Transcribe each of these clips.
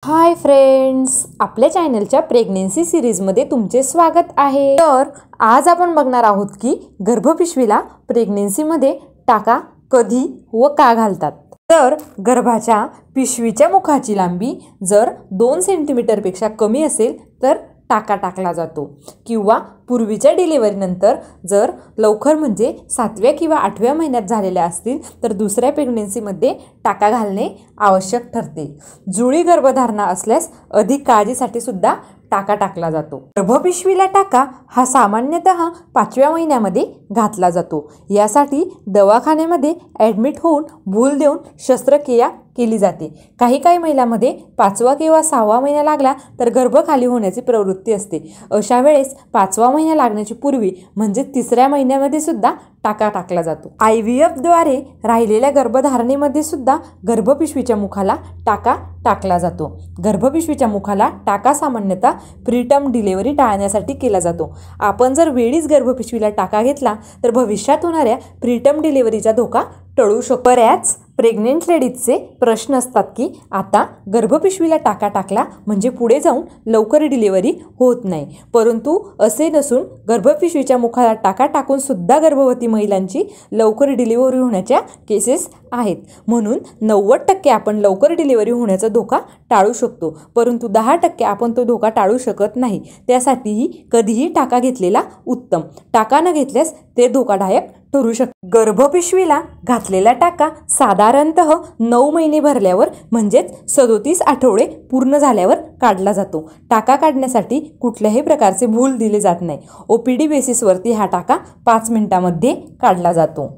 Hi friends, आपल्या चॅनलच्या pregnancy सिरीजमध्ये तुमचे स्वागत आहे। तर आज आपण बघणार आहोत की गर्भपिशवीला प्रेग्नन्सीमध्ये टाका कधी व का घालतात। तर गर्भाच्या पिशवीच्या मुखाची लांबी जर 2 सेंटीमीटरपेक्षा कमी असेल तर टाका टाकला जातो, किंवा पूर्वीच्या डिलिव्हरीनंतर जर लवकर म्हणजे 7व्या किंवा 8व्या महिन्यात झालेल्या असतील तर दुसऱ्या प्रेग्नन्सीमध्ये टाका घालणे आवश्यक ठरते। जुळी गर्भधारणा असल्यास अधिक काळजीसाठी सुद्धा टाका टाकला जातो। गर्भपिशवीला टाका हा सामान्यतः 5व्या महिन्यामध्ये घातला जातो। यासाठी दवाखान्यामध्ये ॲडमिट होऊन भूल देऊन शस्त्रक्रिया केली जाते। काही महिलांमध्ये 5वा किंवा 6वा महिना लागला तर गर्भ खाली होण्याची प्रवृत्ती असते। अशा वेळेस 5वा महिना लागण्याची पूर्वी म्हणजे 3ऱ्या महिन्यामध्ये सुद्धा टाका टाकला जातो। IVF द्वारे राहिलेल्या गर्भधारणेमध्ये सुद्धा गर्भपिशवीच्या मुखाला टाका टाकला जातो। गर्भपिशवीच्या मुखाला टाका सामान्यतः प्रीटर्म डिलिव्हरी टाळण्यासाठी केला जातो। आपण जर वेळीच गर्भपिशवीला टाका घेतला तर भविष्यात होणाऱ्या प्रीटर्म डिलिव्हरीचा धोका टळू शकतो। बऱ्याच प्रेग्नेंट लेडीजचे प्रश्न असतात की आता गर्भपिशवीला टाका टाकला म्हणजे पुढे जाऊन लवकर डिलिव्हरी होत नाही, परंतु असे नसून गर्भपिशवीच्या मुखाला टाका टाकून सुद्धा गर्भवती महिलांची लवकर डिलिव्हरी होण्याच्या केसेस आहेत। म्हणून 90% आपण लवकर डिलिव्हरी होण्याचा धोका टाळू शकतो, परंतु 10% आपण तो धोका टाळू शकत नाही। त्यासाठीही कधीही टाका घेतलेला उत्तम। टाका न घेतल्यास ते धोकादायक ठरू शकते। गर्भपिशवीला घातलेला टाका साधारणतः 9 महिने भरल्यावर म्हणजेच 37 आठवडे पूर्ण झाल्यावर काढला जातो। टाका काढण्यासाठी कुठल्याही प्रकारचे भूल दिले जात नाही। OPD बेसिसवरती हा टाका 5 मिनिटांमध्ये काढला जातो।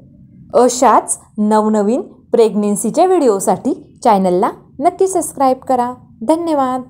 अशाच नवनवीन प्रेग्नन्सीच्या व्हिडिओसाठी चॅनलला नक्की सबस्क्राईब करा। धन्यवाद।